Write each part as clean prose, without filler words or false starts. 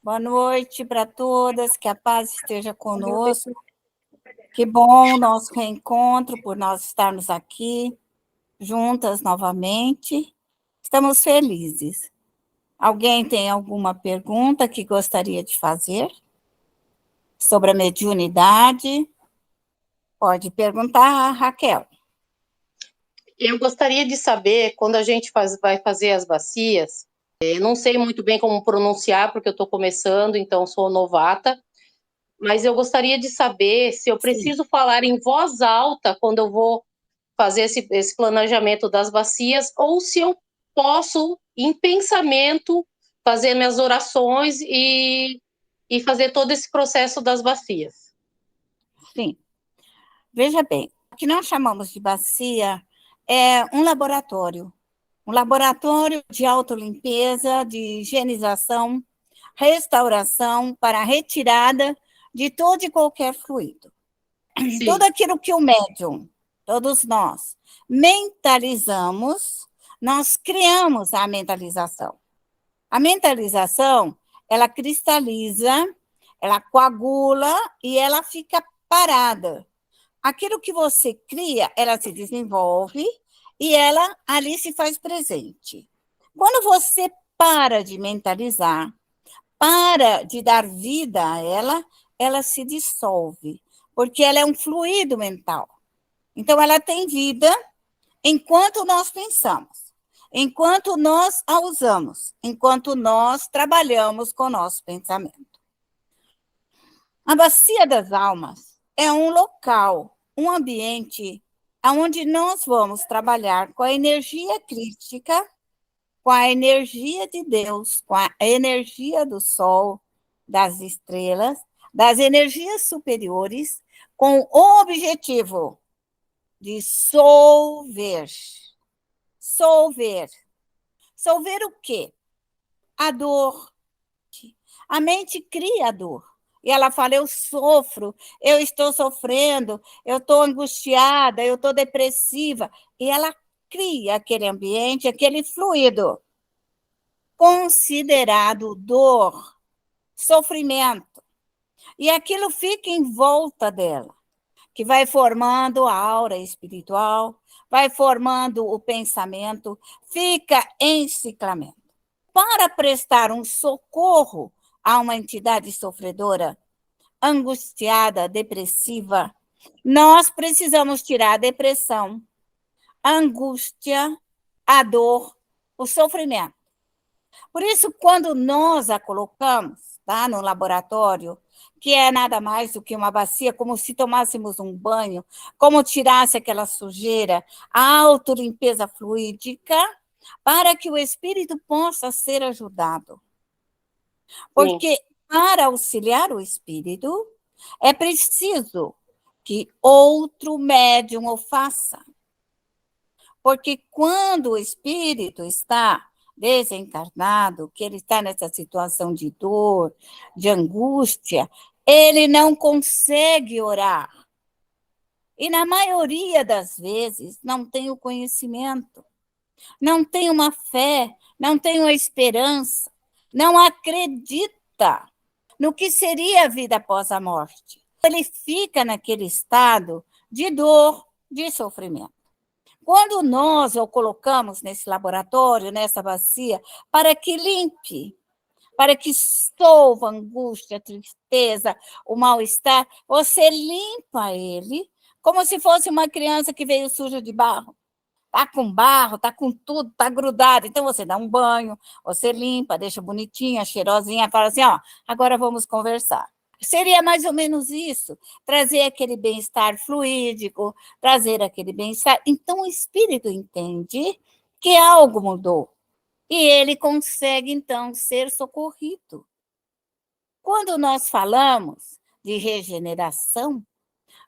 Boa noite para todas, que a paz esteja conosco. Que bom o nosso reencontro, por nós estarmos aqui juntas novamente. Estamos felizes. Alguém tem alguma pergunta que gostaria de fazer sobre a mediunidade? Pode perguntar, Raquel. Eu gostaria de saber, quando a gente vai fazer as bacias, não sei muito bem como pronunciar, porque eu estou começando, então sou novata, mas eu gostaria de saber se eu preciso falar em voz alta quando eu vou fazer esse planejamento das bacias, ou se eu posso, em pensamento, fazer minhas orações e fazer todo esse processo das bacias. Sim. Veja bem, o que nós chamamos de bacia é um laboratório de autolimpeza, de higienização, restauração para a retirada de todo e qualquer fluido. Sim. Tudo aquilo que o médium, todos nós, mentalizamos, nós criamos a mentalização. A mentalização, ela cristaliza, ela coagula e ela fica parada. Aquilo que você cria, ela se desenvolve e ela ali se faz presente. Quando você para de mentalizar, para de dar vida a ela, ela se dissolve, porque ela é um fluido mental. Então, ela tem vida enquanto nós pensamos, enquanto nós a usamos, enquanto nós trabalhamos com o nosso pensamento. A bacia das almas é um local, um ambiente onde nós vamos trabalhar com a energia crística, com a energia de Deus, com a energia do sol, das estrelas, das energias superiores, com o objetivo de solver. Solver. Solver o quê? A dor. A mente cria a dor. E ela fala, eu sofro, eu estou sofrendo, eu estou angustiada, eu estou depressiva. E ela cria aquele ambiente, aquele fluido considerado dor, sofrimento. E aquilo fica em volta dela, que vai formando a aura espiritual, vai formando o pensamento, fica em ciclamento. Para prestar um socorro a uma entidade sofredora, angustiada, depressiva, nós precisamos tirar a depressão, a angústia, a dor, o sofrimento. Por isso, quando nós a colocamos no laboratório, que é nada mais do que uma bacia, como se tomássemos um banho, como tirasse aquela sujeira, a autolimpeza fluídica, para que o espírito possa ser ajudado. Porque para auxiliar o espírito, é preciso que outro médium o faça. Porque quando o espírito está desencarnado, que ele está nessa situação de dor, de angústia, ele não consegue orar. E na maioria das vezes não tem o conhecimento, não tem uma fé, não tem uma esperança, não acredita no que seria a vida após a morte. Ele fica naquele estado de dor, de sofrimento. Quando nós o colocamos nesse laboratório, nessa bacia, para que limpe, para que solva a angústia, a tristeza, o mal-estar, você limpa ele como se fosse uma criança que veio suja de barro. Está com barro, está com tudo, está grudado. Então, você dá um banho, você limpa, deixa bonitinha, cheirosinha, fala assim, ó, agora vamos conversar. Seria mais ou menos isso, trazer aquele bem-estar fluídico, trazer aquele bem-estar. Então, o espírito entende que algo mudou e ele consegue, então, ser socorrido. Quando nós falamos de regeneração,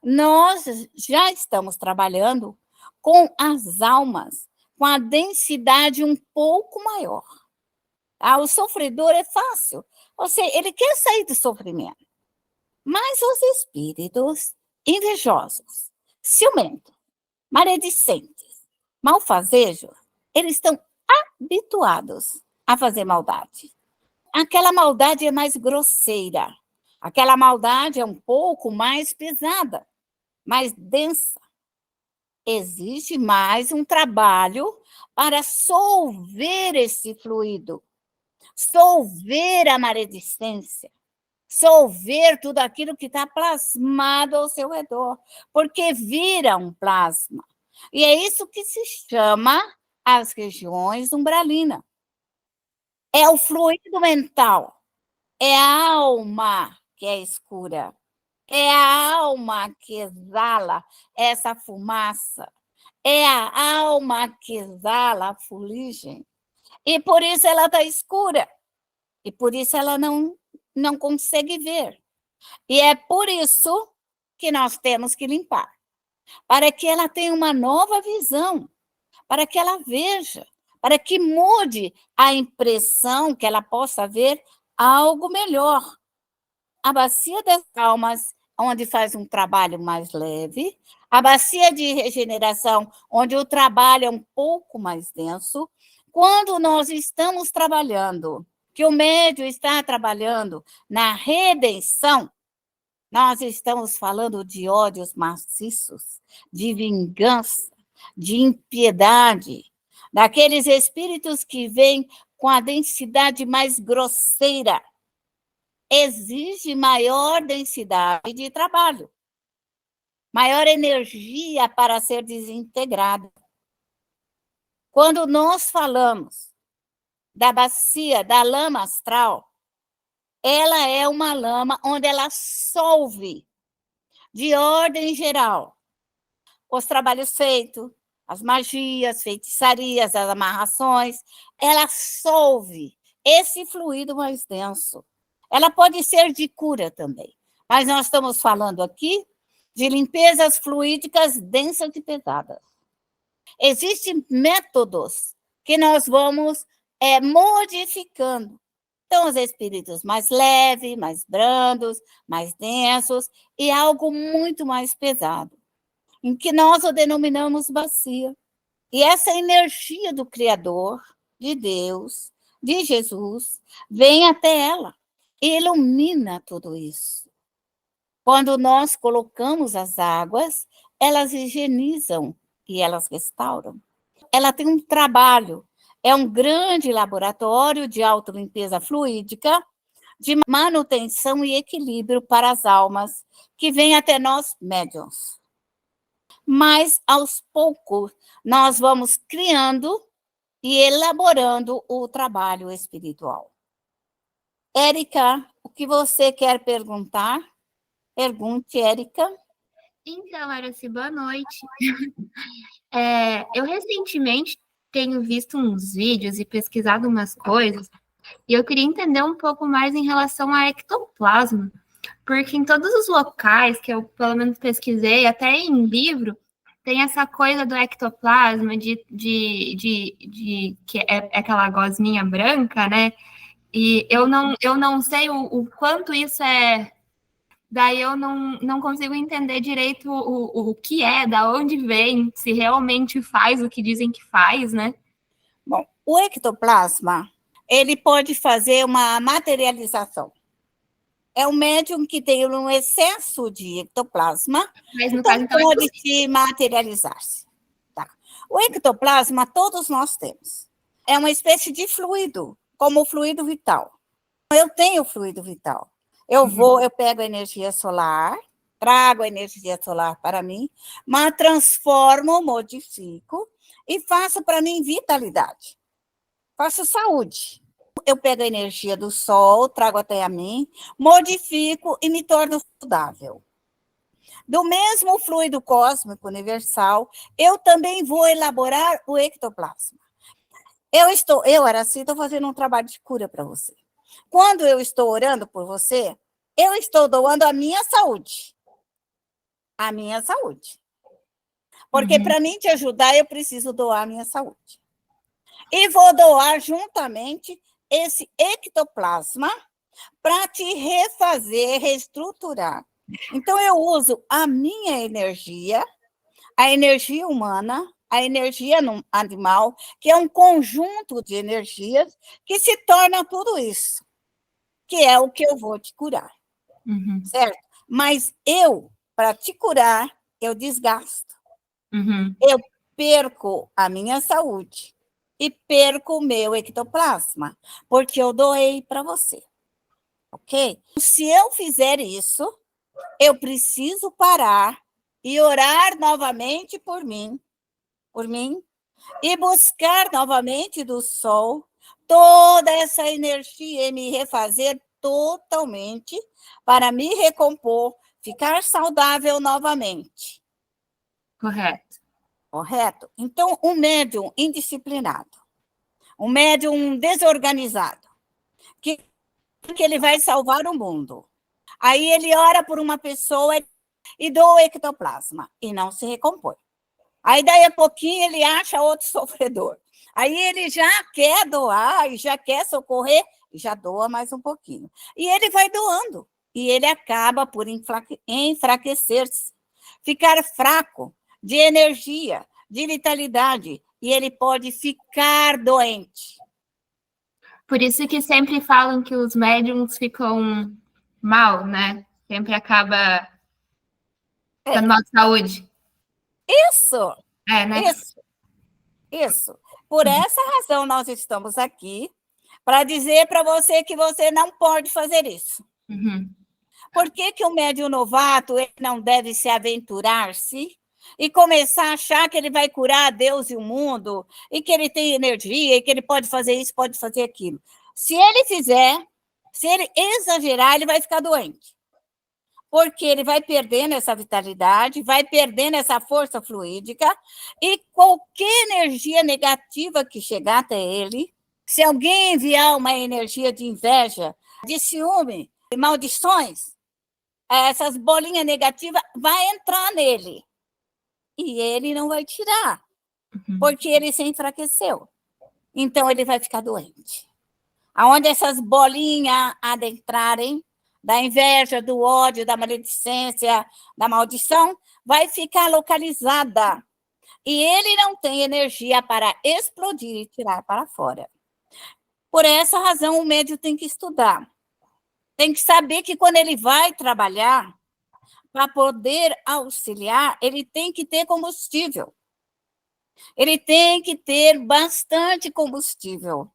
nós já estamos trabalhando com as almas, com a densidade um pouco maior. O sofredor é fácil, ele quer sair do sofrimento. Mas os espíritos invejosos, ciumentos, maledicentes, malfazejos, eles estão habituados a fazer maldade. aquela maldade é mais grosseira. Aquela maldade é um pouco mais pesada, mais densa. Existe mais um trabalho para solver esse fluido, solver a maledicência, solver tudo aquilo que está plasmado ao seu redor, porque vira um plasma. E é isso que se chama as regiões umbralinas. É o fluido mental, é a alma que é escura, é a alma que exala essa fumaça, é a alma que exala a fuligem. E por isso ela está escura, e por isso ela não consegue ver. E é por isso que nós temos que limpar, para que ela tenha uma nova visão, para que ela veja, para que mude a impressão, que ela possa ver algo melhor. A bacia das almas, onde faz um trabalho mais leve, a bacia de regeneração, onde o trabalho é um pouco mais denso. Quando nós estamos trabalhando, que o médium está trabalhando na redenção, nós estamos falando de ódios maciços, de vingança, de impiedade, daqueles espíritos que vêm com a densidade mais grosseira. Exige maior densidade de trabalho, maior energia para ser desintegrada. Quando nós falamos da bacia, da lama astral, ela é uma lama onde ela solve, de ordem geral, os trabalhos feitos, as magias, feitiçarias, as amarrações, ela solve esse fluido mais denso. Ela pode ser de cura também, mas nós estamos falando aqui de limpezas fluídicas densas e pesadas. Existem métodos que nós vamos modificando. Então, os espíritos mais leves, mais brandos, mais densos, e algo muito mais pesado, em que nós o denominamos bacia. E essa energia do Criador, de Deus, de Jesus, vem até ela e ilumina tudo isso. Quando nós colocamos as águas, elas higienizam e elas restauram. Ela tem um trabalho, é um grande laboratório de autolimpeza fluídica, de manutenção e equilíbrio para as almas que vêm até nós médiuns. Mas, aos poucos, nós vamos criando e elaborando o trabalho espiritual. Érica, o que você quer perguntar? Pergunte, Érica. Então, Araci, boa noite. Eu recentemente tenho visto uns vídeos e pesquisado umas coisas, e eu queria entender um pouco mais em relação a ectoplasma, porque em todos os locais que eu, pelo menos, pesquisei, até em livro, tem essa coisa do ectoplasma, que é aquela gosminha branca, né? E eu não sei o quanto isso é. Daí eu não consigo entender direito o que é, da onde vem, se realmente faz o que dizem que faz, né? Bom, o ectoplasma, ele pode fazer uma materialização. É um médium que tem um excesso de ectoplasma, Mas no então caso, então, pode se materializar-se. Tá. O ectoplasma todos nós temos. É uma espécie de fluido, como o fluido vital. Eu tenho fluido vital. Eu pego a energia solar, trago a energia solar para mim, mas transformo, modifico e faço para mim vitalidade. Faço saúde. Eu pego a energia do sol, trago até a mim, modifico e me torno saudável. Do mesmo fluido cósmico universal, eu também vou elaborar o ectoplasma. Eu, Araci, estou fazendo um trabalho de cura para você. Quando eu estou orando por você, eu estou doando a minha saúde. A minha saúde. Porque para mim te ajudar, eu preciso doar a minha saúde. E vou doar juntamente esse ectoplasma para te refazer, reestruturar. Então, eu uso a minha energia, a energia humana, a energia animal, que é um conjunto de energias que se torna tudo isso. que é o que eu vou te curar, certo? Mas para te curar, eu desgasto. Eu perco a minha saúde e perco o meu ectoplasma, porque eu doei para você, ok? Se eu fizer isso, eu preciso parar e orar novamente por mim, e buscar novamente do sol toda essa energia e me refazer totalmente para me recompor, ficar saudável novamente. Correto. Correto? Então, um médium indisciplinado, um médium desorganizado, que ele vai salvar o mundo. Aí ele ora por uma pessoa e doa o ectoplasma e não se recompõe. Aí, daí a pouquinho, ele acha outro sofredor. Aí ele já quer doar e já quer socorrer, e já doa mais um pouquinho. E ele vai doando. E ele acaba por enfraquecer-se, ficar fraco de energia, de vitalidade, e ele pode ficar doente. Por isso que sempre falam que os médiums ficam mal, né? Sempre acaba dando mal de saúde. Isso! Né? Isso. Por essa razão, nós estamos aqui para dizer para você que você não pode fazer isso. Por que o médium novato ele não deve se aventurar-se e começar a achar que ele vai curar Deus e o mundo, e que ele tem energia, e que ele pode fazer isso, pode fazer aquilo? Se ele fizer, se ele exagerar, ele vai ficar doente. Porque ele vai perdendo essa vitalidade, vai perdendo essa força fluídica, e qualquer energia negativa que chegar até ele, se alguém enviar uma energia de inveja, de ciúme, de maldições, essas bolinhas negativas vai entrar nele. E ele não vai tirar, porque ele se enfraqueceu. Então, ele vai ficar doente. Aonde essas bolinhas adentrarem, da inveja, do ódio, da maledicência, da maldição, vai ficar localizada. E ele não tem energia para explodir e tirar para fora. Por essa razão, o médium tem que estudar. Tem que saber que quando ele vai trabalhar, para poder auxiliar, ele tem que ter combustível. Ele tem que ter bastante combustível.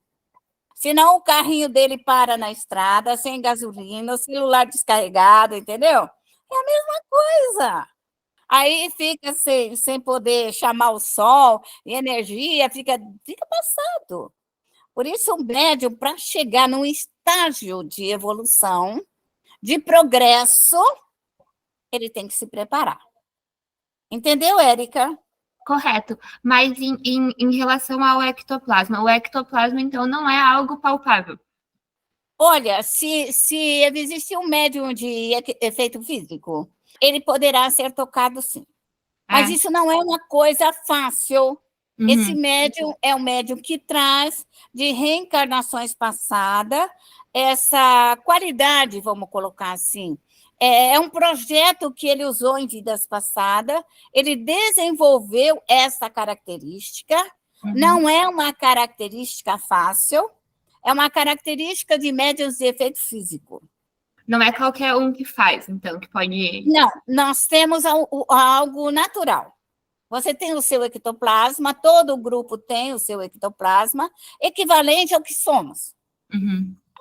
Senão o carrinho dele para na estrada, sem gasolina, o celular descarregado, entendeu? É a mesma coisa. Aí fica sem poder chamar o sol, e energia, fica passado. Por isso, o médium, para chegar num estágio de evolução, de progresso, ele tem que se preparar. Entendeu, Érica? Correto. Mas em relação ao ectoplasma, o ectoplasma, então, não é algo palpável? Olha, se existir um médium de efeito físico, ele poderá ser tocado, sim. Mas isso não é uma coisa fácil. Esse médium é um médium que traz de reencarnações passadas essa qualidade, vamos colocar assim. É um projeto que ele usou em vidas passadas, ele desenvolveu essa característica, não é uma característica fácil, é uma característica de médiuns de efeito físico. Não é qualquer um que faz, então, que pode... Não, nós temos algo natural. Você tem o seu ectoplasma, todo o grupo tem o seu ectoplasma, equivalente ao que somos.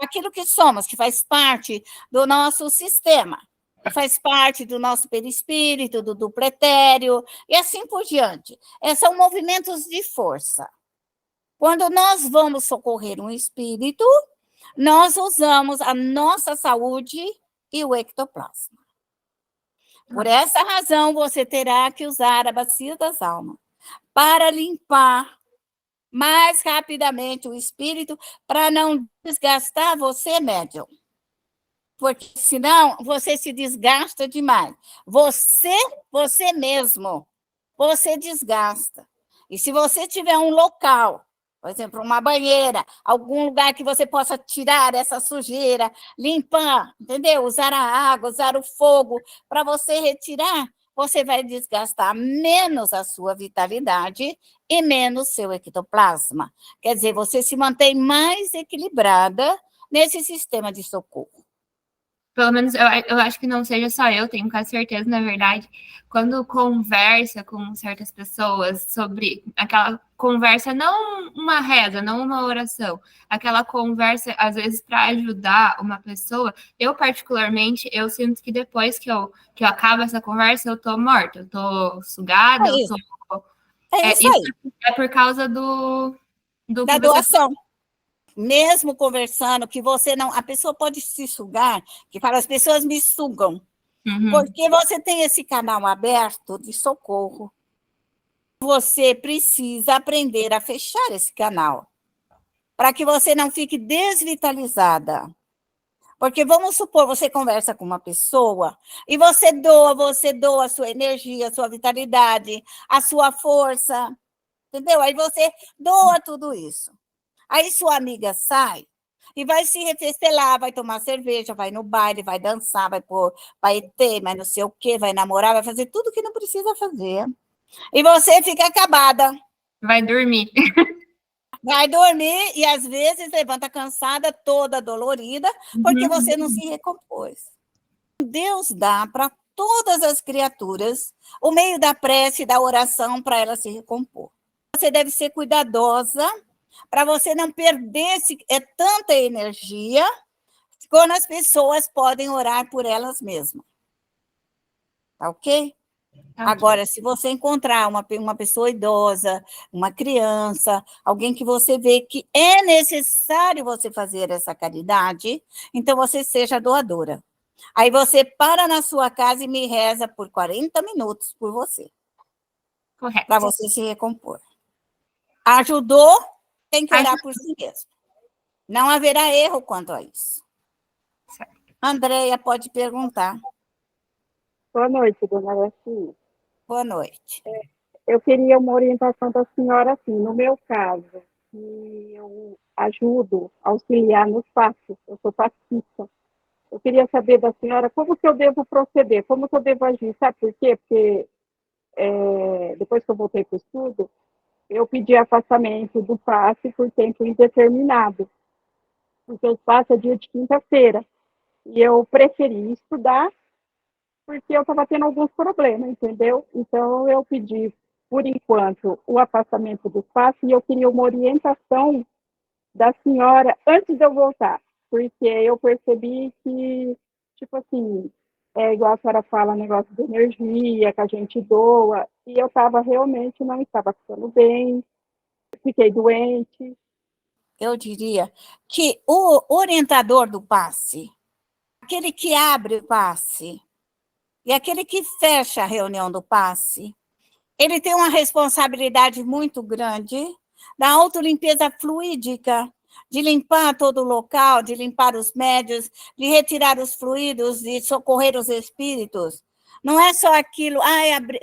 Aquilo que somos, que faz parte do nosso sistema, que faz parte do nosso perispírito, do duplo etéreo, e assim por diante. São movimentos de força. Quando nós vamos socorrer um espírito, nós usamos a nossa saúde e o ectoplasma. Por essa razão, você terá que usar a bacia das almas para limpar mais rapidamente o espírito, para não desgastar você, médium. Porque senão você se desgasta demais. Você mesmo, você desgasta. E se você tiver um local, por exemplo, uma banheira, algum lugar que você possa tirar essa sujeira, limpar, entendeu? Usar a água, usar o fogo para você retirar, você vai desgastar menos a sua vitalidade e menos seu ectoplasma. Quer dizer, você se mantém mais equilibrada nesse sistema de socorro. Pelo menos eu acho que não seja só eu, tenho quase certeza, na verdade, quando conversa com certas pessoas sobre aquela conversa, não uma reza, não uma oração, aquela conversa, às vezes, para ajudar uma pessoa, eu particularmente, eu sinto que depois que eu acabo essa conversa, eu tô morta, eu tô sugada, É isso aí. Isso é por causa do Da que você... doação. Mesmo conversando, que você não... A pessoa pode se sugar, que fala, as pessoas me sugam. Uhum. Porque você tem esse canal aberto de socorro. Você precisa aprender a fechar esse canal, para que você não fique desvitalizada. Porque vamos supor, você conversa com uma pessoa e você doa a sua energia, a sua vitalidade, a sua força, entendeu? Aí você doa tudo isso. Aí sua amiga sai e vai se refestelar, vai tomar cerveja, vai no baile, vai dançar, vai ter, mas não sei o quê, vai namorar, vai fazer tudo que não precisa fazer. E você fica acabada. Vai dormir. Vai dormir e, às vezes, levanta cansada, toda dolorida, porque você não se recompôs. Deus dá para todas as criaturas o meio da prece e da oração para ela se recompor. Você deve ser cuidadosa para você não perder tanta energia quando as pessoas podem orar por elas mesmas. Tá ok? Agora, se você encontrar uma pessoa idosa, uma criança, alguém que você vê que é necessário você fazer essa caridade, então você seja doadora. Aí você para na sua casa e me reza por 40 minutos por você. Correto. Para você se recompor. Ajudou, tem que orar por si mesmo. Não haverá erro quanto a isso. Andréia, pode perguntar. Boa noite, dona Araci. Boa noite. Eu queria uma orientação da senhora, assim, no meu caso, que eu ajudo, auxiliar nos passos, eu sou passista. Eu queria saber da senhora como que eu devo proceder, como que eu devo agir, sabe por quê? Porque depois que eu voltei para o estudo, eu pedi afastamento do passe por tempo indeterminado, porque o passe é dia de quinta-feira, e eu preferi estudar porque eu estava tendo alguns problemas, entendeu? Então, eu pedi, por enquanto, o afastamento do passe e eu queria uma orientação da senhora antes de eu voltar, porque eu percebi que, tipo assim, igual a senhora fala, negócio de energia, que a gente doa, e eu realmente não estava ficando bem, fiquei doente. Eu diria que o orientador do passe, aquele que abre o passe e aquele que fecha a reunião do passe, ele tem uma responsabilidade muito grande da autolimpeza fluídica, de limpar todo o local, de limpar os médios, de retirar os fluidos, de socorrer os espíritos. Não é só aquilo,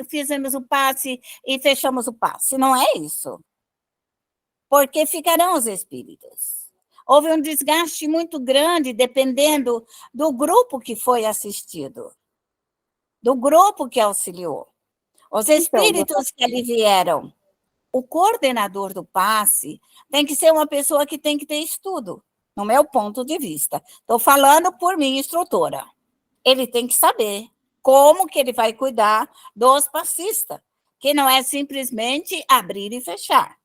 fizemos o passe e fechamos o passe. Não é isso. Porque ficarão os espíritos. Houve um desgaste muito grande, dependendo do grupo que foi assistido, do grupo que auxiliou. Os espíritos que ali vieram. O coordenador do passe tem que ser uma pessoa que tem que ter estudo, no meu ponto de vista. Estou falando por mim, instrutora. Ele tem que saber como que ele vai cuidar dos passistas, que não é simplesmente abrir e fechar.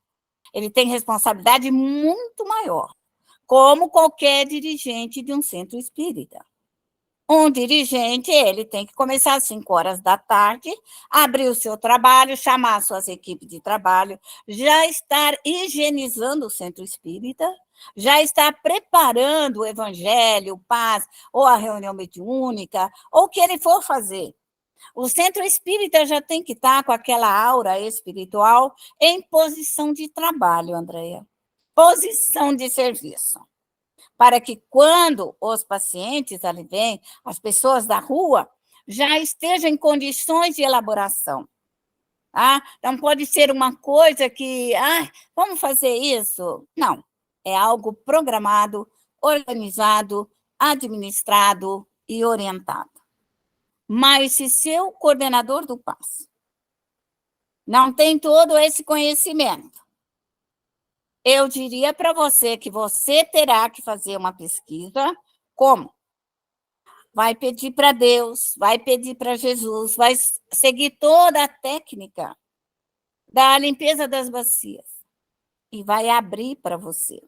Ele tem responsabilidade muito maior, como qualquer dirigente de um centro espírita. Um dirigente, ele tem que começar às 5 horas da tarde, abrir o seu trabalho, chamar suas equipes de trabalho, já estar higienizando o centro espírita, já estar preparando o evangelho, o paz, ou a reunião mediúnica, ou o que ele for fazer. O centro espírita já tem que estar com aquela aura espiritual em posição de trabalho, Andréia. Posição de serviço. Para que quando os pacientes ali vêm, as pessoas da rua, já estejam em condições de elaboração. Tá? Não pode ser uma coisa que, vamos fazer isso. Não, é algo programado, organizado, administrado e orientado. Mas se seu coordenador do passe não tem todo esse conhecimento, eu diria para você que você terá que fazer uma pesquisa. Como? Vai pedir para Deus, vai pedir para Jesus, vai seguir toda a técnica da limpeza das bacias e vai abrir para você.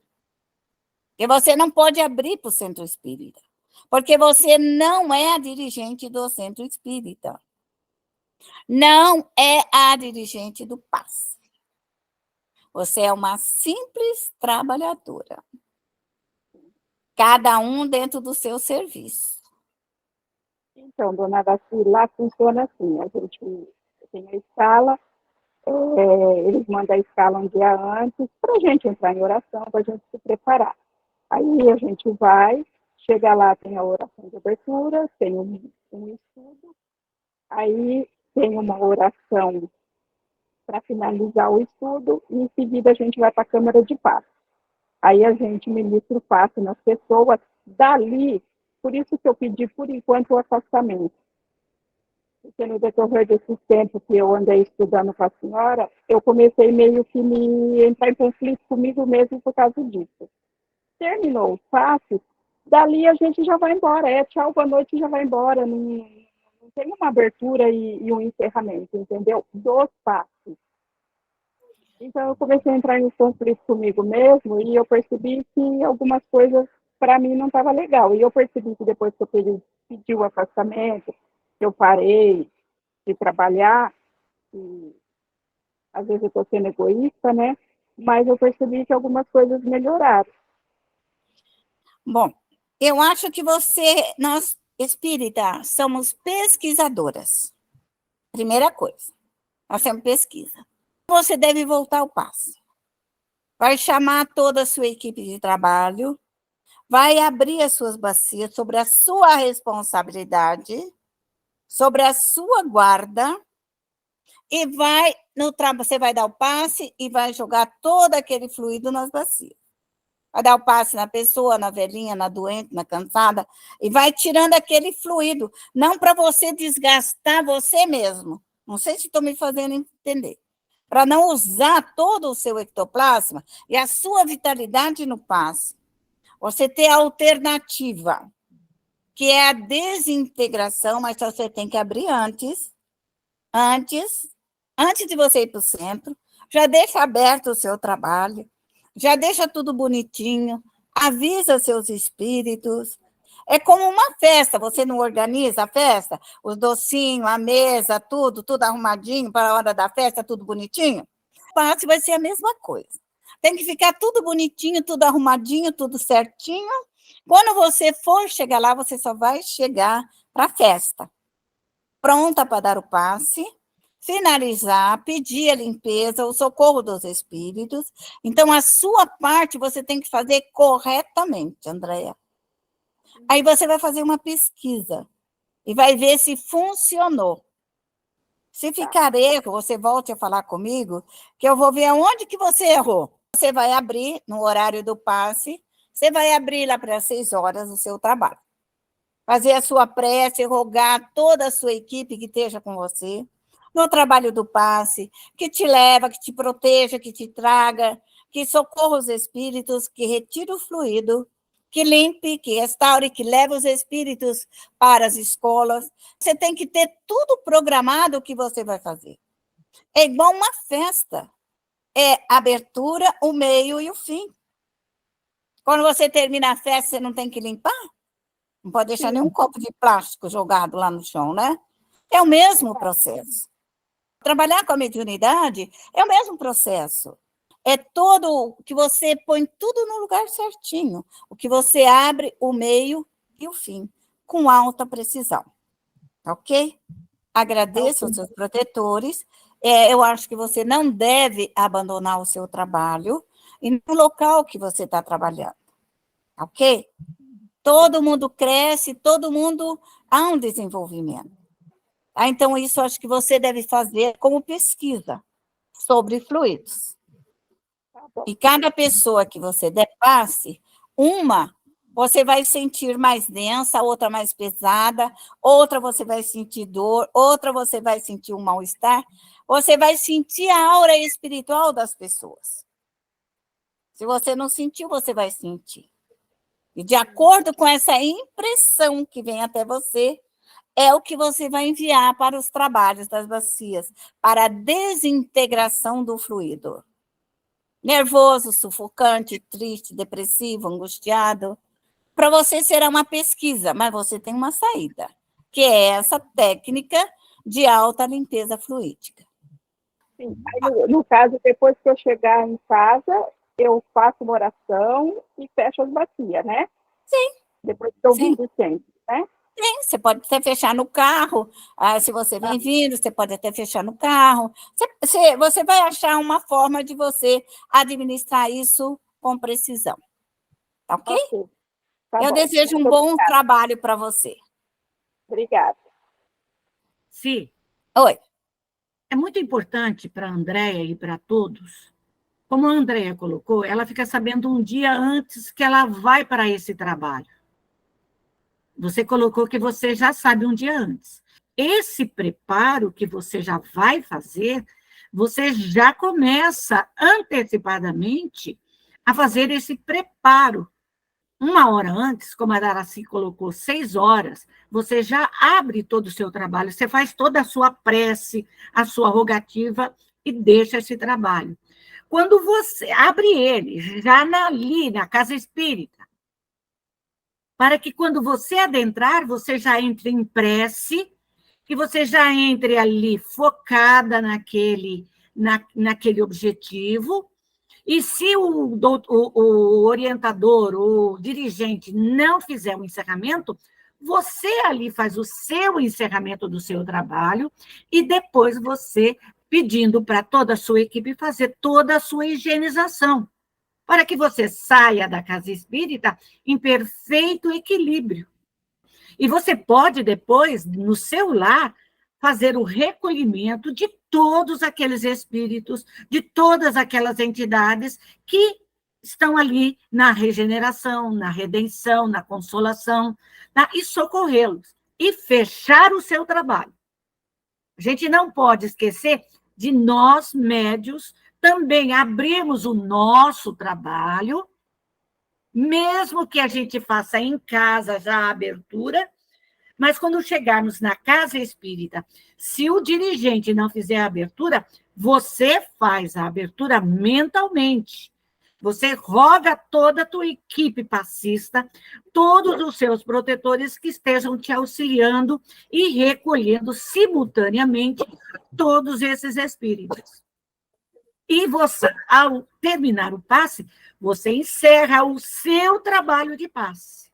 Porque você não pode abrir para o centro espírita, porque você não é a dirigente do centro espírita. Não é a dirigente do passe. Você é uma simples trabalhadora. Cada um dentro do seu serviço. Então, dona Daci, lá funciona assim, a gente tem a escala, eles mandam a escala um dia antes para a gente entrar em oração, para a gente se preparar. Aí a gente vai, chega lá, tem a oração de abertura, tem um estudo, aí tem uma oração para finalizar o estudo, e em seguida a gente vai para a Câmara de Paz. Aí a gente ministra o passe nas pessoas, dali, por isso que eu pedi, por enquanto, o afastamento. Porque no decorrer desses tempos que eu andei estudando com a senhora, eu comecei meio que me entrar em conflito comigo mesmo por causa disso. Terminou o passe, dali a gente já vai embora, tchau, boa noite, já vai embora, não tem uma abertura e um encerramento, entendeu? Dos passes. Então, eu comecei a entrar em conflito comigo mesmo e eu percebi que algumas coisas, para mim, não estavam legal. E eu percebi que depois que eu pedi o afastamento, que eu parei de trabalhar, e às vezes eu estou sendo egoísta, né? Mas eu percebi que algumas coisas melhoraram. Bom, eu acho que nós, espírita, somos pesquisadoras. Primeira coisa, nós temos pesquisa. Você deve voltar ao passe. Vai chamar toda a sua equipe de trabalho, vai abrir as suas bacias sobre a sua responsabilidade, sobre a sua guarda, e você vai dar o passe e vai jogar todo aquele fluido nas bacias. Vai dar o passe na pessoa, na velhinha, na doente, na cansada, e vai tirando aquele fluido, não para você desgastar você mesmo. Não sei se estou me fazendo entender. Para não usar todo o seu ectoplasma e a sua vitalidade no passe. Você ter a alternativa, que é a desintegração, mas você tem que abrir antes de você ir para o centro, já deixa aberto o seu trabalho, já deixa tudo bonitinho, avisa seus espíritos. É como uma festa, você não organiza a festa? Os docinhos, a mesa, tudo arrumadinho para a hora da festa, tudo bonitinho? O passe vai ser a mesma coisa. Tem que ficar tudo bonitinho, tudo arrumadinho, tudo certinho. Quando você for chegar lá, você só vai chegar para a festa. Pronta para dar o passe, finalizar, pedir a limpeza, o socorro dos espíritos. Então, a sua parte você tem que fazer corretamente, Andréia. Aí você vai fazer uma pesquisa e vai ver se funcionou. Se ficar erro, você volte a falar comigo, que eu vou ver aonde que você errou. Você vai abrir, no horário do passe, você vai abrir lá para as 6 horas o seu trabalho. Fazer a sua prece, rogar toda a sua equipe que esteja com você, no trabalho do passe, que te leva, que te proteja, que te traga, que socorra os espíritos, que retire o fluido, que limpe, que restaure, que leve os espíritos para as escolas. Você tem que ter tudo programado o que você vai fazer. É igual uma festa. É a abertura, o meio e o fim. Quando você termina a festa, você não tem que limpar? Não pode deixar nenhum copo de plástico jogado lá no chão, né? É o mesmo processo. Trabalhar com a mediunidade é o mesmo processo. É todo que você põe tudo no lugar certinho. O que você abre, o meio e o fim, com alta precisão. Ok? Agradeço aos seus protetores. Eu acho que você não deve abandonar o seu trabalho e no local que você está trabalhando. Ok? Todo mundo cresce, todo mundo há um desenvolvimento. Então, isso acho que você deve fazer como pesquisa sobre fluidos. E cada pessoa que você der passe, uma você vai sentir mais densa, outra mais pesada, outra você vai sentir dor, outra você vai sentir um mal-estar, você vai sentir a aura espiritual das pessoas. Se você não sentiu, você vai sentir. E de acordo com essa impressão que vem até você, é o que você vai enviar para os trabalhos das bacias, para a desintegração do fluido. Nervoso, sufocante, triste, depressivo, angustiado. Para você será uma pesquisa, mas você tem uma saída, que é essa técnica de alta limpeza fluídica. Sim. Aí, no caso, depois que eu chegar em casa, eu faço uma oração e fecho as bacias, né? Sim. Depois que eu Sim. vim sempre, né? Sim, você pode até fechar no carro, se você vem vindo, você pode até fechar no carro. Você vai achar uma forma de você administrar isso com precisão. Tá ok? Ok. Tá Eu bom. desejo um Muito bom obrigada. trabalho para você. Obrigada. Sim, Oi. é muito importante para a Andréia e para todos. Como a Andréia colocou, ela fica sabendo um dia antes que ela vai para esse trabalho. Você colocou que você já sabe um dia antes. Esse preparo que você já vai fazer, você já começa antecipadamente a fazer esse preparo. Uma hora antes, como a Daraci colocou, 6 horas, você já abre todo o seu trabalho, você faz toda a sua prece, a sua rogativa e deixa esse trabalho. Quando você abre ele, já ali na casa espírita, para que quando você adentrar, você já entre em prece, que você já entre ali focada naquele objetivo. E se o orientador, o dirigente, não fizer um encerramento, você ali faz o seu encerramento do seu trabalho e depois você pedindo para toda a sua equipe fazer toda a sua higienização, para que você saia da casa espírita em perfeito equilíbrio. E você pode depois, no seu lar, fazer o recolhimento de todos aqueles espíritos, de todas aquelas entidades que estão ali na regeneração, na redenção, na consolação, e socorrê-los. E fechar o seu trabalho. A gente não pode esquecer de nós, médios, também abrirmos o nosso trabalho, mesmo que a gente faça em casa já a abertura, mas quando chegarmos na casa espírita, se o dirigente não fizer a abertura, você faz a abertura mentalmente. Você roga toda a tua equipe passista, todos os seus protetores que estejam te auxiliando e recolhendo simultaneamente todos esses espíritos. E você, ao terminar o passe, você encerra o seu trabalho de passe.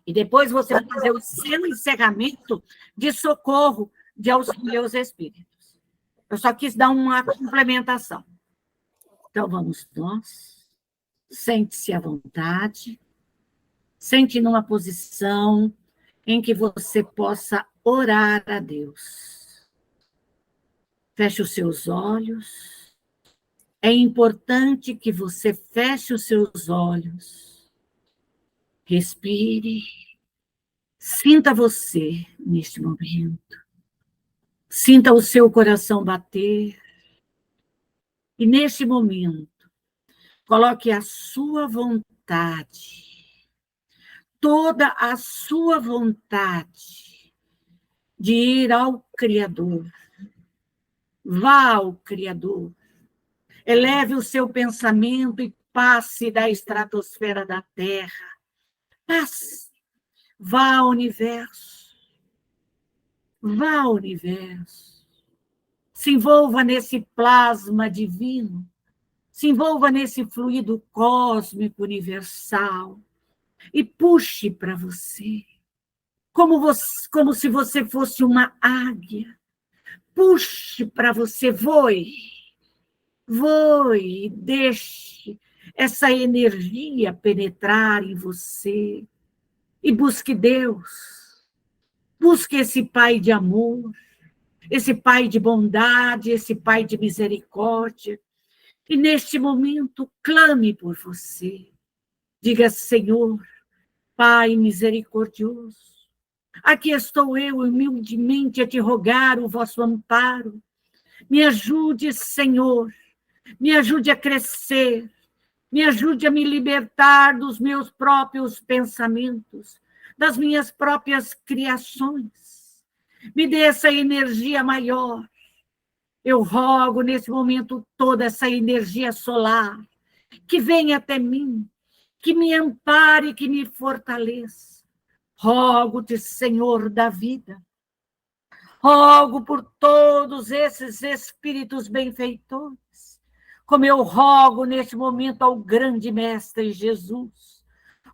E depois você vai fazer o seu encerramento de socorro, de auxílio aos espíritos. Eu só quis dar uma complementação. Então, vamos nós. Sente-se à vontade. Sente numa posição em que você possa orar a Deus. Feche os seus olhos. É importante que você feche os seus olhos. Respire. Sinta você neste momento. Sinta o seu coração bater. E neste momento, coloque a sua vontade, toda a sua vontade de ir ao Criador. Vá ao Criador. Eleve o seu pensamento e passe da estratosfera da Terra. Passe. Vá ao universo. Vá ao universo. Se envolva nesse plasma divino. Se envolva nesse fluido cósmico universal. E puxe para você. Como se você fosse uma águia. Puxe para você, voe. Voe e deixe essa energia penetrar em você. E busque Deus. Busque esse Pai de amor, esse Pai de bondade, esse Pai de misericórdia. E neste momento, clame por você. Diga, Senhor, Pai misericordioso, aqui estou eu humildemente a te rogar o vosso amparo. Me ajude, Senhor, me ajude a crescer, Me ajude a me libertar dos meus próprios pensamentos, das minhas próprias criações. Me dê essa energia maior. Eu rogo nesse momento toda essa energia solar que venha até mim, que me ampare, que me fortaleça. Rogo-te, Senhor da vida. Rogo por todos esses espíritos benfeitores, como eu rogo neste momento ao grande Mestre Jesus.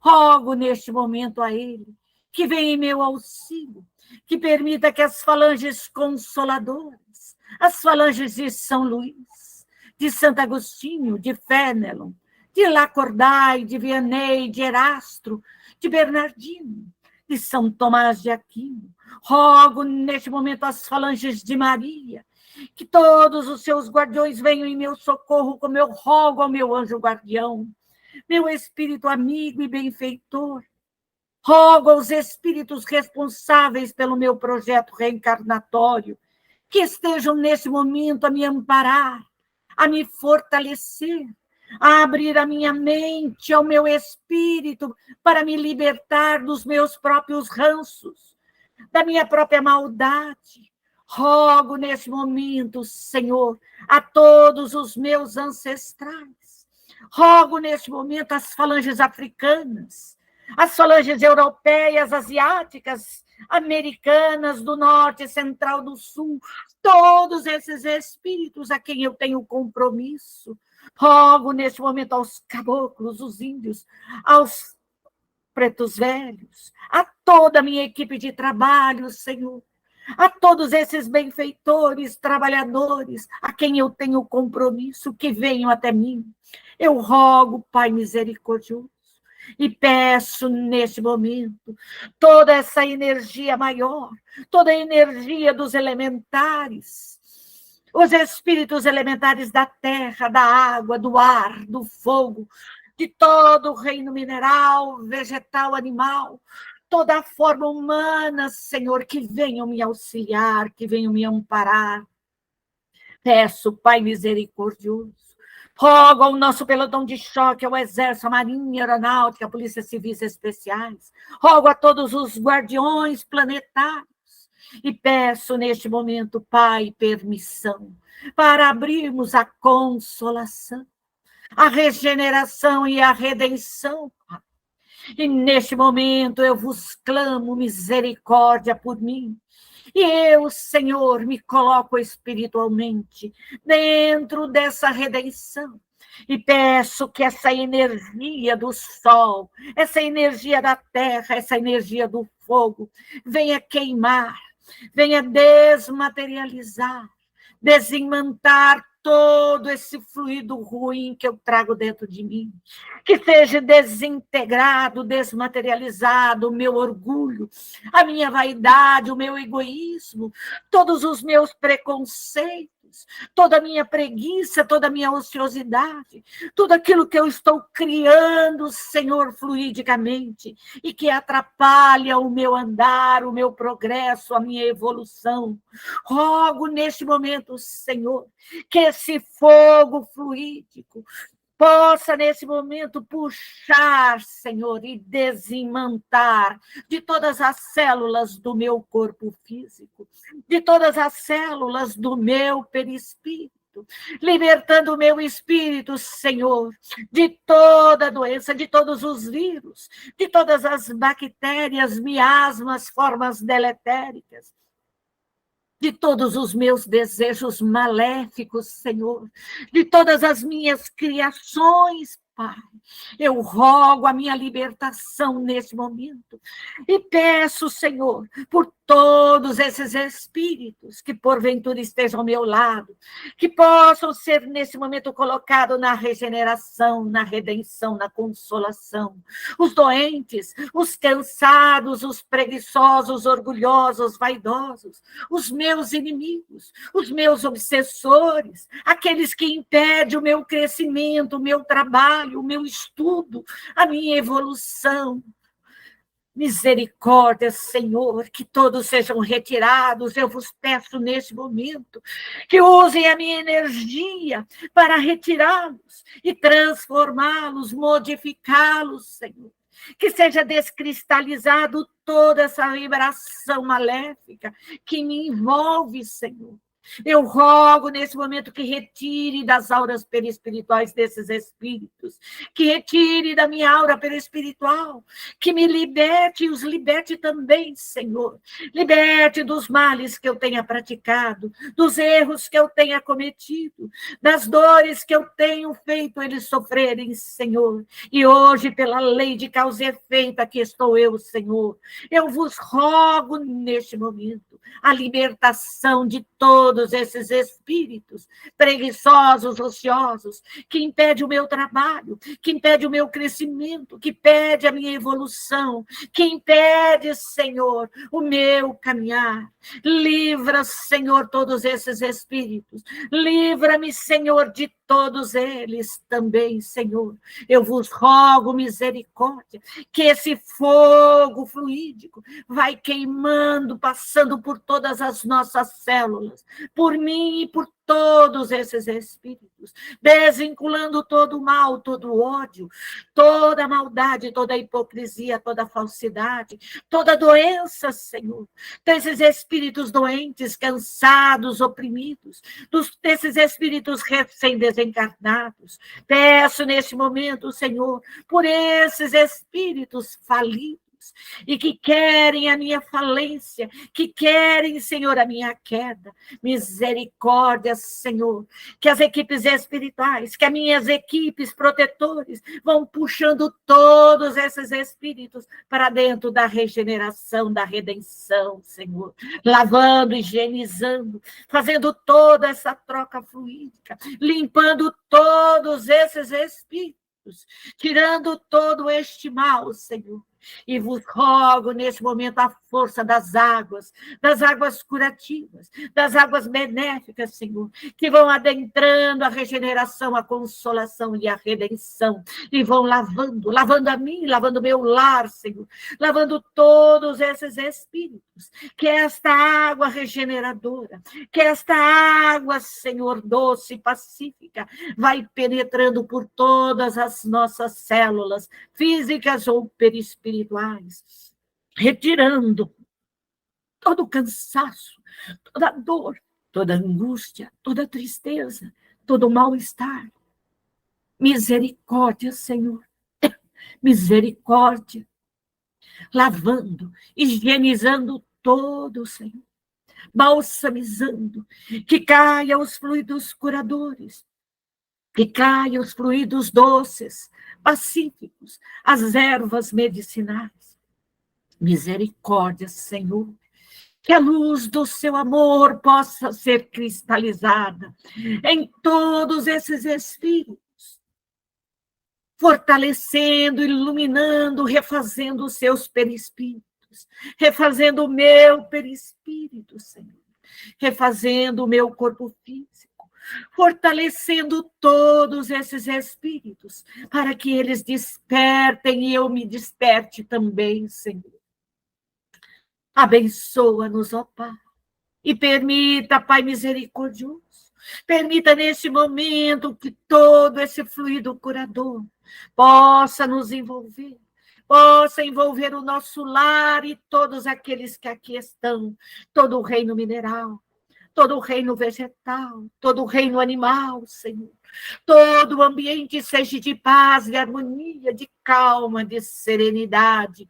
Rogo neste momento a Ele, que venha em meu auxílio, que permita que as falanges consoladoras, as falanges de São Luís, de Santo Agostinho, de Fénelon, de Lacordaire, de Vianney, de Erasto, de Bernardino, de São Tomás de Aquino. Rogo neste momento as falanges de Maria, que todos os seus guardiões venham em meu socorro, como eu rogo ao meu anjo guardião, meu espírito amigo e benfeitor. Rogo aos espíritos responsáveis pelo meu projeto reencarnatório, que estejam nesse momento a me amparar, a me fortalecer, a abrir a minha mente ao meu espírito para me libertar dos meus próprios ranços, da minha própria maldade. Rogo nesse momento, Senhor, a todos os meus ancestrais. Rogo nesse momento as falanges africanas, as falanges europeias, asiáticas, americanas, do norte, central, do sul, todos esses espíritos a quem eu tenho compromisso. Rogo nesse momento aos caboclos, os índios, aos pretos velhos, a toda a minha equipe de trabalho, Senhor, a todos esses benfeitores, trabalhadores, a quem eu tenho compromisso, que venham até mim. Eu rogo, Pai misericordioso, e peço neste momento toda essa energia maior, toda a energia dos elementares, os espíritos elementares da terra, da água, do ar, do fogo, de todo o reino mineral, vegetal, animal, toda a forma humana, Senhor, que venham me auxiliar, que venham me amparar. Peço, Pai misericordioso, rogo ao nosso pelotão de choque, ao Exército, à Marinha, à Aeronáutica, à Polícia Civis Especiais, rogo a todos os guardiões planetários, e peço neste momento, Pai, permissão para abrirmos a consolação, a regeneração e a redenção, Pai. E neste momento eu vos clamo misericórdia por mim. E eu, Senhor, me coloco espiritualmente dentro dessa redenção. E peço que essa energia do sol, essa energia da terra, essa energia do fogo, venha queimar, venha desmaterializar, desimantar todo esse fluido ruim que eu trago dentro de mim, que seja desintegrado, desmaterializado o meu orgulho, a minha vaidade, o meu egoísmo, todos os meus preconceitos, toda a minha preguiça, toda a minha ociosidade, tudo aquilo que eu estou criando, Senhor, fluidicamente, e que atrapalha o meu andar, o meu progresso, a minha evolução. Rogo neste momento, Senhor, que esse fogo fluídico possa, nesse momento, puxar, Senhor, e desimantar de todas as células do meu corpo físico, de todas as células do meu perispírito, libertando o meu espírito, Senhor, de toda doença, de todos os vírus, de todas as bactérias, miasmas, formas deletéricas, de todos os meus desejos maléficos, Senhor, de todas as minhas criações, Pai. Eu rogo a minha libertação nesse momento e peço, Senhor, por todos esses espíritos que porventura estejam ao meu lado, que possam ser nesse momento colocados na regeneração, na redenção, na consolação. Os doentes, os cansados, os preguiçosos, orgulhosos, vaidosos, os meus inimigos, os meus obsessores, aqueles que impedem o meu crescimento, o meu trabalho, o meu estudo, a minha evolução. Misericórdia, Senhor, que todos sejam retirados. Eu vos peço neste momento que usem a minha energia para retirá-los e transformá-los, modificá-los, Senhor. Que seja descristalizado toda essa vibração maléfica que me envolve, Senhor. Eu rogo nesse momento que retire das auras perispirituais desses espíritos, que retire da minha aura perispiritual, que me liberte e os liberte também, Senhor. Liberte dos males que eu tenha praticado, dos erros que eu tenha cometido, das dores que eu tenho feito eles sofrerem, Senhor. E hoje, pela lei de causa e efeito, aqui estou eu, Senhor. Eu vos rogo neste momento a libertação de todos esses espíritos preguiçosos, ociosos, que impede o meu trabalho, que impede o meu crescimento, que impede a minha evolução, que impede, Senhor, o meu caminhar. Livra, Senhor, todos esses espíritos. Livra-me, Senhor, de todos eles também, Senhor. Eu vos rogo misericórdia, que esse fogo fluídico vai queimando, passando por todas as nossas células, por mim e por todos esses espíritos, desvinculando todo o mal, todo o ódio, toda a maldade, toda a hipocrisia, toda a falsidade, toda a doença, Senhor, desses espíritos doentes, cansados, oprimidos, desses espíritos recém-desencarnados. Peço neste momento, Senhor, por esses espíritos falidos, e que querem a minha falência, que querem, Senhor, a minha queda. Misericórdia, Senhor, que as equipes espirituais, que as minhas equipes protetores vão puxando todos esses espíritos para dentro da regeneração, da redenção, Senhor, lavando, higienizando, fazendo toda essa troca fluídica, limpando todos esses espíritos, tirando todo este mal, Senhor. E vos rogo nesse momento a força das águas curativas, das águas benéficas, Senhor, que vão adentrando a regeneração, a consolação e a redenção, e vão lavando a mim, lavando o meu lar, Senhor, lavando todos esses espíritos, que esta água regeneradora, que esta água, Senhor, doce e pacífica, vai penetrando por todas as nossas células, físicas ou perispirituais, retirando todo o cansaço, toda a dor, toda a angústia, toda a tristeza, todo o mal-estar. Misericórdia, Senhor, misericórdia, lavando, higienizando todo, Senhor, balsamizando, que caia os fluidos curadores, que caiam os fluidos doces, pacíficos, as ervas medicinais. Misericórdia, Senhor, que a luz do seu amor possa ser cristalizada em todos esses espíritos, fortalecendo, iluminando, refazendo os seus perispíritos, refazendo o meu perispírito, Senhor, refazendo o meu corpo físico, fortalecendo todos esses espíritos, para que eles despertem e eu me desperte também, Senhor. Abençoa-nos, ó Pai, e permita, Pai misericordioso, permita neste momento que todo esse fluido curador possa nos envolver, possa envolver o nosso lar e todos aqueles que aqui estão, todo o reino mineral, todo o reino vegetal, todo o reino animal, Senhor. Todo o ambiente seja de paz, de harmonia, de calma, de serenidade,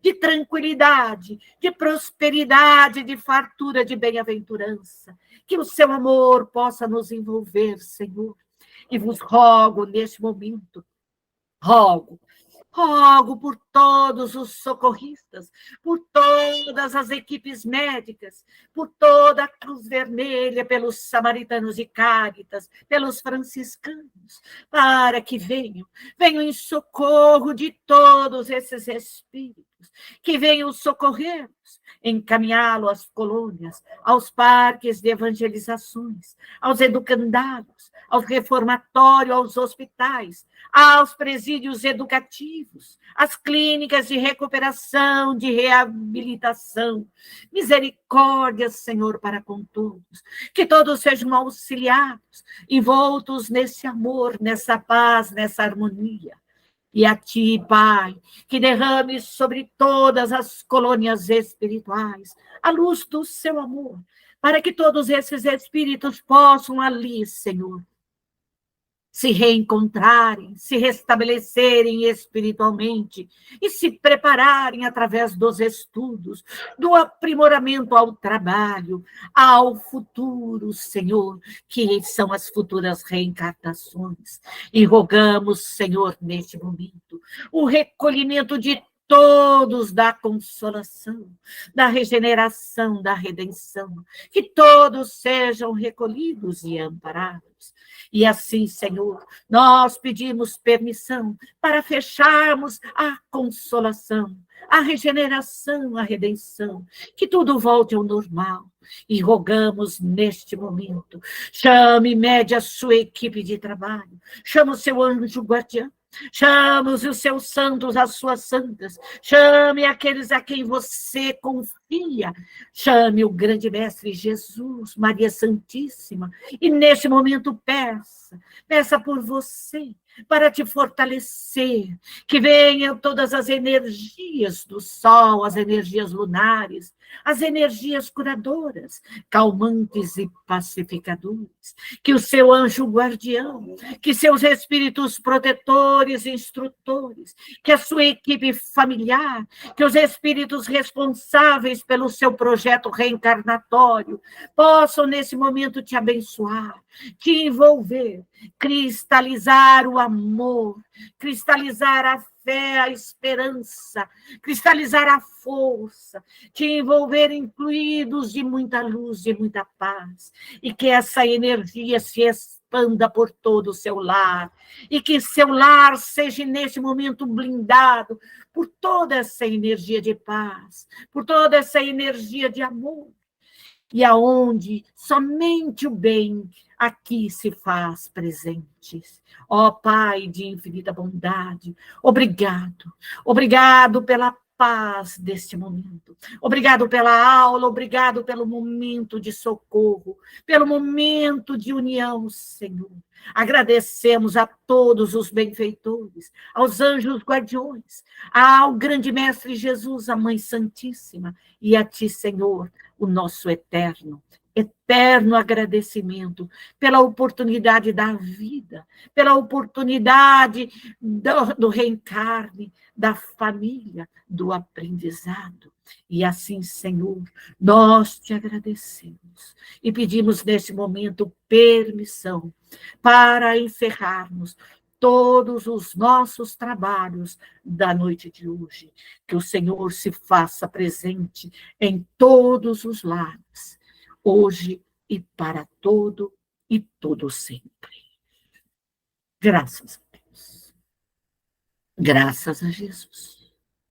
de tranquilidade, de prosperidade, de fartura, de bem-aventurança. Que o seu amor possa nos envolver, Senhor. E vos rogo neste momento, rogo por todos os socorristas, por todas as equipes médicas, por toda a Cruz Vermelha, pelos samaritanos de Cáritas, pelos franciscanos, para que venham em socorro de todos esses espíritos, que venham socorrer-nos, encaminhá-lo às colônias, aos parques de evangelizações, aos educandários, aos reformatórios, aos hospitais, aos presídios educativos, às clínicas de recuperação, de reabilitação. Misericórdia, Senhor, para com todos. Que todos sejam auxiliados, envoltos nesse amor, nessa paz, nessa harmonia. E a ti, Pai, que derrame sobre todas as colônias espirituais a luz do seu amor, para que todos esses espíritos possam ali, Senhor, se reencontrarem, se restabelecerem espiritualmente e se prepararem através dos estudos, do aprimoramento ao trabalho, ao futuro, Senhor, que são as futuras reencarnações. E rogamos, Senhor, neste momento, o recolhimento de todos da consolação, da regeneração, da redenção, que todos sejam recolhidos e amparados. E assim, Senhor, nós pedimos permissão para fecharmos a consolação, a regeneração, a redenção, que tudo volte ao normal. E rogamos neste momento, chame e mede a sua equipe de trabalho, chame o seu anjo guardião, chame os seus santos, as suas santas, chame aqueles a quem você confia, chame o grande mestre Jesus, Maria Santíssima, e neste momento peça por você, para te fortalecer, que venham todas as energias do sol, as energias lunares, as energias curadoras, calmantes e pacificadores, que o seu anjo guardião, que seus espíritos protetores e instrutores, que a sua equipe familiar, que os espíritos responsáveis pelo seu projeto reencarnatório possam nesse momento te abençoar, te envolver, cristalizar o amor, cristalizar a fé, a esperança, cristalizar a força, te envolver em fluidos de muita luz, de muita paz, e que essa energia se expanda por todo o seu lar, e que seu lar seja neste momento blindado por toda essa energia de paz, por toda essa energia de amor, e aonde somente o bem aqui se faz presente. Ó Pai de infinita bondade, obrigado pela paz deste momento, obrigado pela aula, obrigado pelo momento de socorro, pelo momento de união, Senhor. Agradecemos a todos os benfeitores, aos anjos guardiões, ao grande mestre Jesus, a Mãe Santíssima, e a ti, Senhor, o nosso eterno agradecimento pela oportunidade da vida, pela oportunidade do reencarne, da família, do aprendizado. E assim, Senhor, nós te agradecemos e pedimos neste momento permissão para encerrarmos todos os nossos trabalhos da noite de hoje. Que o Senhor se faça presente em todos os lares, hoje e para todo e todo sempre. Graças a Deus. Graças a Jesus.